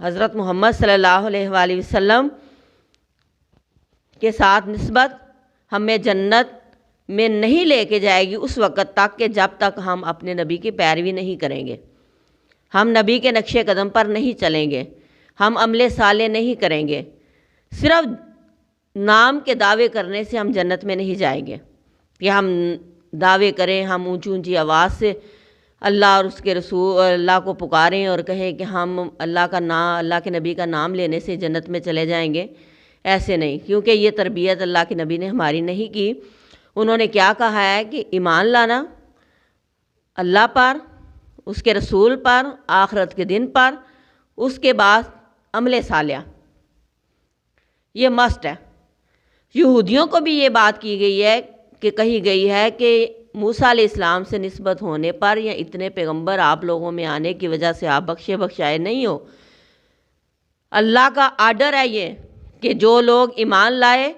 حضرت محمد صلی اللہ علیہ وآلہ وسلم کے ساتھ نسبت ہمیں جنت میں نہیں لے کے جائے گی اس وقت تک کہ جب تک ہم اپنے نبی کی پیروی نہیں کریں گے، ہم نبی کے نقش قدم پر نہیں چلیں گے، ہم عمل صالح نہیں کریں گے۔ صرف نام کے دعوے کرنے سے ہم جنت میں نہیں جائیں گے کہ ہم دعوے کریں، ہم اونچی اونچی آواز سے اللہ اور اس کے رسول اللہ کو پکاریں اور کہیں کہ ہم اللہ کے نبی کا نام لینے سے جنت میں چلے جائیں گے۔ ایسے نہیں، کیونکہ یہ تربیت اللہ کے نبی نے ہماری نہیں کی۔ انہوں نے کیا کہا ہے کہ ایمان لانا اللہ پر، اس کے رسول پر، آخرت کے دن پر، اس کے بعد عمل صالح، یہ مسٹ ہے۔ یہودیوں کو بھی یہ بات کی گئی ہے کہ کہی گئی ہے کہ موسیٰ علیہ السلام سے نسبت ہونے پر یا اتنے پیغمبر آپ لوگوں میں آنے کی وجہ سے آپ بخشائے نہیں ہو۔ اللہ کا آرڈر ہے یہ کہ جو لوگ ایمان لائے،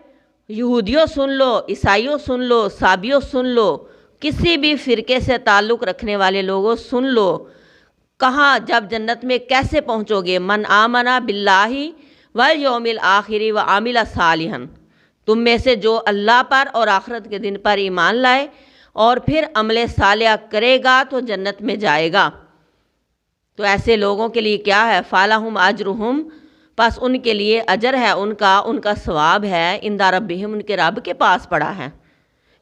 یہودیوں سن لو، عیسائیوں سن لو، صابیوں سن لو، کسی بھی فرقے سے تعلق رکھنے والے لوگوں سن لو، کہاں جب جنت میں کیسے پہنچو گے؟ من آمنا باللہ والیوم الآخر وعمل صالحا، تم میں سے جو اللہ پر اور آخرت کے دن پر ایمان لائے اور پھر عمل صالح کرے گا تو جنت میں جائے گا۔ تو ایسے لوگوں کے لیے کیا ہے؟ فَلَهُمْ أَجْرُهُمْ، پس ان کے لیے اجر ہے، ان کا ثواب ہے، عند ربہم، ان کے رب کے پاس پڑا ہے۔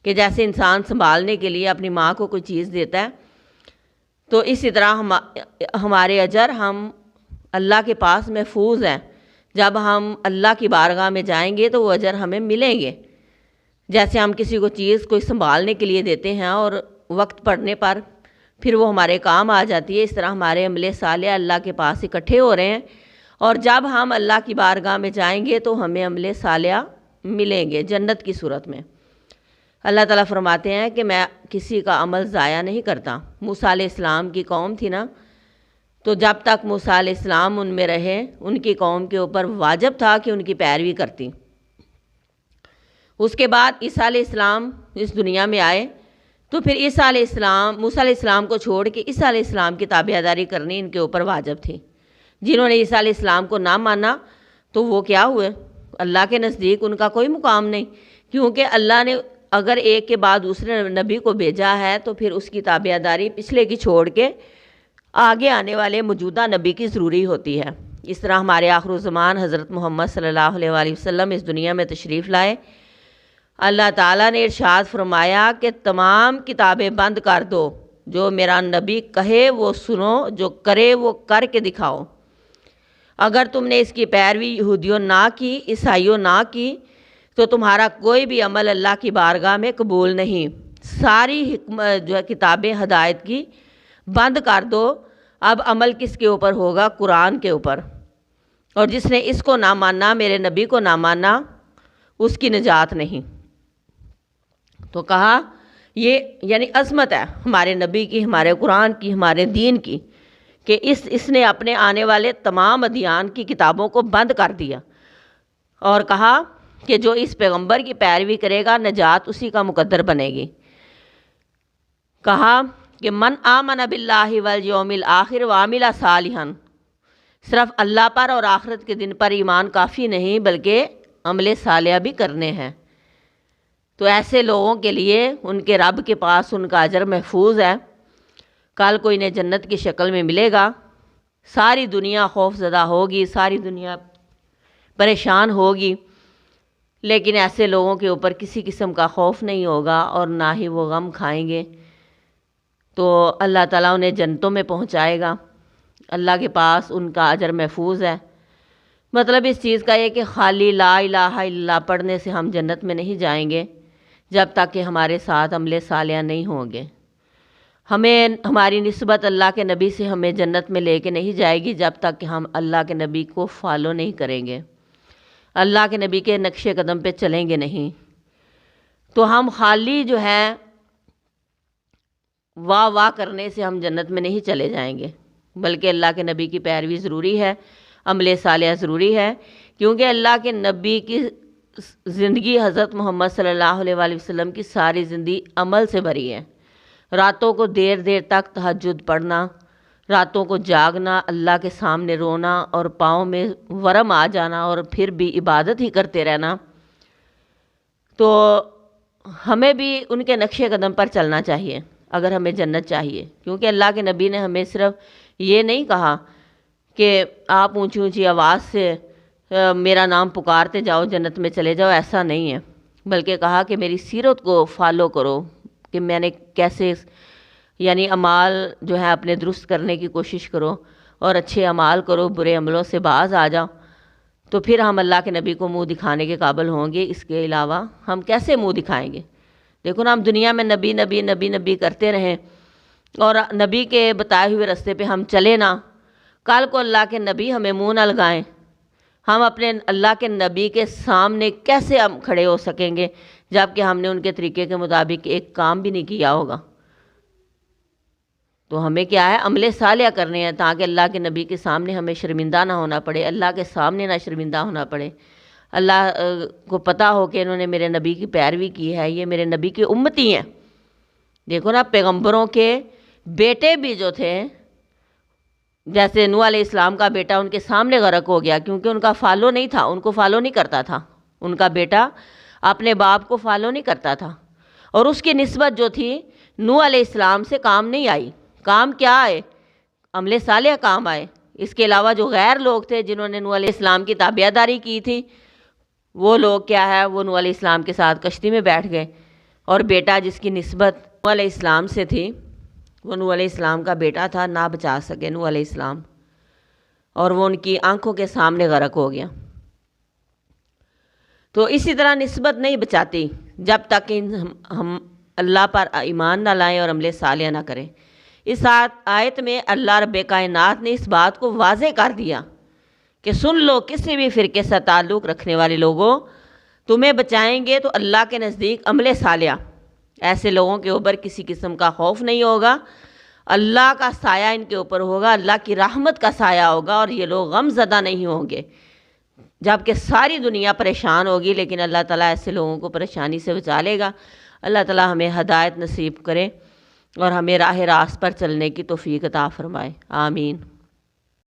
کہ جیسے انسان سنبھالنے کے لیے اپنی ماں کو کوئی چیز دیتا ہے، تو اسی طرح ہمارے اجر ہم اللہ کے پاس محفوظ ہیں۔ جب ہم اللہ کی بارگاہ میں جائیں گے تو وہ اجر ہمیں ملیں گے۔ جیسے ہم کسی کو چیز کوئی سنبھالنے کے لیے دیتے ہیں اور وقت پڑنے پر پھر وہ ہمارے کام آ جاتی ہے، اس طرح ہمارے عمل صالح اللہ کے پاس اکٹھے ہو رہے ہیں، اور جب ہم اللہ کی بارگاہ میں جائیں گے تو ہمیں عمل صالح ملیں گے جنت کی صورت میں۔ اللہ تعالیٰ فرماتے ہیں کہ میں کسی کا عمل ضائع نہیں کرتا۔ موسیٰ علیہ السلام کی قوم تھی نا، تو جب تک موسیٰ علیہ السلام ان میں رہے، ان کی قوم کے اوپر واجب تھا کہ ان کی پیروی کرتی۔ اس کے بعد عیسیٰ علیہ السلام اس دنیا میں آئے تو پھر موسیٰ علیہ السلام کو چھوڑ کے عیسیٰ علیہ السلام کی تابعداری کرنی ان کے اوپر واجب تھی۔ جنہوں نے عیسیٰ علیہ السلام کو نہ مانا تو وہ کیا ہوئے؟ اللہ کے نزدیک ان کا کوئی مقام نہیں، کیونکہ اللہ نے اگر ایک کے بعد دوسرے نبی کو بھیجا ہے تو پھر اس کی تابعداری پچھلے کی چھوڑ کے آگے آنے والے موجودہ نبی کی ضروری ہوتی ہے۔ اس طرح ہمارے آخر الزمان حضرت محمد صلی اللہ علیہ وآلہ وسلم اس دنیا میں تشریف لائے۔ اللہ تعالیٰ نے ارشاد فرمایا کہ تمام کتابیں بند کر دو، جو میرا نبی کہے وہ سنو، جو کرے وہ کر کے دکھاؤ۔ اگر تم نے اس کی پیروی یہودیوں نہ کی، عیسائیوں نہ کی، تو تمہارا کوئی بھی عمل اللہ کی بارگاہ میں قبول نہیں۔ ساری جو ہے کتابیں ہدایت کی بند کر دو۔ اب عمل کس کے اوپر ہوگا؟ قرآن کے اوپر۔ اور جس نے اس کو نہ مانا، میرے نبی کو نہ مانا، اس کی نجات نہیں۔ تو کہا یہ یعنی عظمت ہے ہمارے نبی کی، ہمارے قرآن کی، ہمارے دین کی، کہ اس نے اپنے آنے والے تمام ادیان کی کتابوں کو بند کر دیا اور کہا کہ جو اس پیغمبر کی پیروی کرے گا نجات اسی کا مقدر بنے گی۔ کہا کہ من آمن باللہ والیوم الآخر وعمل صالحا، صرف اللہ پر اور آخرت کے دن پر ایمان کافی نہیں بلکہ عمل صالح بھی کرنے ہیں۔ تو ایسے لوگوں کے لیے ان کے رب کے پاس ان کا اجر محفوظ ہے۔ کل کوئی انہیں جنت کی شکل میں ملے گا۔ ساری دنیا خوف زدہ ہوگی، ساری دنیا پریشان ہوگی، لیکن ایسے لوگوں کے اوپر کسی قسم کا خوف نہیں ہوگا اور نہ ہی وہ غم کھائیں گے۔ تو اللہ تعالیٰ انہیں جنتوں میں پہنچائے گا، اللہ کے پاس ان کا اجر محفوظ ہے۔ مطلب اس چیز کا یہ کہ خالی لا الہ الا اللہ پڑھنے سے ہم جنت میں نہیں جائیں گے جب تک کہ ہمارے ساتھ عمل صالح نہیں ہوں گے۔ ہماری نسبت اللہ کے نبی سے ہمیں جنت میں لے کے نہیں جائے گی جب تک کہ ہم اللہ کے نبی کو فالو نہیں کریں گے، اللہ کے نبی کے نقش قدم پہ چلیں گے نہیں۔ تو ہم خالی جو ہے واہ واہ کرنے سے ہم جنت میں نہیں چلے جائیں گے، بلکہ اللہ کے نبی کی پیروی ضروری ہے، عمل صالح ضروری ہے، کیونکہ اللہ کے نبی کی زندگی حضرت محمد صلی اللہ علیہ وآلہ وسلم کی ساری زندگی عمل سے بھری ہے۔ راتوں کو دیر دیر تک تہجد پڑھنا، راتوں کو جاگنا، اللہ کے سامنے رونا اور پاؤں میں ورم آ جانا اور پھر بھی عبادت ہی کرتے رہنا، تو ہمیں بھی ان کے نقش قدم پر چلنا چاہیے اگر ہمیں جنت چاہیے. کیونکہ اللہ کے نبی نے ہمیں صرف یہ نہیں کہا کہ آپ اونچی اونچی آواز سے میرا نام پکارتے جاؤ جنت میں چلے جاؤ، ایسا نہیں ہے، بلکہ کہا کہ میری سیرت کو فالو کرو کہ میں نے کیسے یعنی اعمال جو ہے اپنے درست کرنے کی کوشش کرو اور اچھے اعمال کرو، برے عملوں سے باز آ جاؤ، تو پھر ہم اللہ کے نبی کو منہ دکھانے کے قابل ہوں گے. اس کے علاوہ ہم کیسے منہ دکھائیں گے؟ دیکھو نا، ہم دنیا میں نبی نبی نبی نبی کرتے رہیں اور نبی کے بتائے ہوئے راستے پہ ہم چلے نا، کل کو اللہ کے نبی ہمیں منہ نہ لگائیں، ہم اپنے اللہ کے نبی کے سامنے کیسے ہم کھڑے ہو سکیں گے جب کہ ہم نے ان کے طریقے کے مطابق ایک کام بھی نہیں کیا ہوگا؟ تو ہمیں کیا ہے، عمل صالح کرنے ہیں تاکہ اللہ کے نبی کے سامنے ہمیں شرمندہ نہ ہونا پڑے، اللہ کے سامنے نہ شرمندہ ہونا پڑے. اللہ کو پتہ ہو کہ انہوں نے میرے نبی کی پیروی کی ہے، یہ میرے نبی کی امتی ہیں. دیکھو نا، پیغمبروں کے بیٹے بھی جو تھے، جیسے نوح علیہ السلام کا بیٹا ان کے سامنے غرق ہو گیا کیونکہ ان کا فالو نہیں تھا، ان کو فالو نہیں کرتا تھا، ان کا بیٹا اپنے باپ کو فالو نہیں کرتا تھا، اور اس کی نسبت جو تھی نوح علیہ السلام سے کام نہیں آئی. کام کیا آئے؟ عمل صالح کام آئے. اس کے علاوہ جو غیر لوگ تھے جنہوں نے نوح علیہ السلام کی تابعداری کی تھی، وہ لوگ کیا ہے، وہ نوح علیہ السلام کے ساتھ کشتی میں بیٹھ گئے، اور بیٹا جس کی نسبت نوح علیہ السلام سے تھی، وہ نوح علیہ السلام کا بیٹا تھا، نہ بچا سکے نوح علیہ السلام، اور وہ ان کی آنکھوں کے سامنے غرق ہو گیا. تو اسی طرح نسبت نہیں بچاتی جب تک ہم اللہ پر ایمان نہ لائیں اور عمل صالح نہ کریں. اس آیت میں اللہ رب کائنات نے اس بات کو واضح کر دیا کہ سن لو، کسی بھی فرقے سے تعلق رکھنے والے لوگوں، تمہیں بچائیں گے تو اللہ کے نزدیک عمل صالح. ایسے لوگوں کے اوپر کسی قسم کا خوف نہیں ہوگا، اللہ کا سایہ ان کے اوپر ہوگا، اللہ کی رحمت کا سایہ ہوگا، اور یہ لوگ غم زدہ نہیں ہوں گے. جبکہ ساری دنیا پریشان ہوگی، لیکن اللہ تعالیٰ ایسے لوگوں کو پریشانی سے بچا لے گا. اللہ تعالیٰ ہمیں ہدایت نصیب کرے اور ہمیں راہ راست پر چلنے کی توفیق عطا فرمائے. آمین.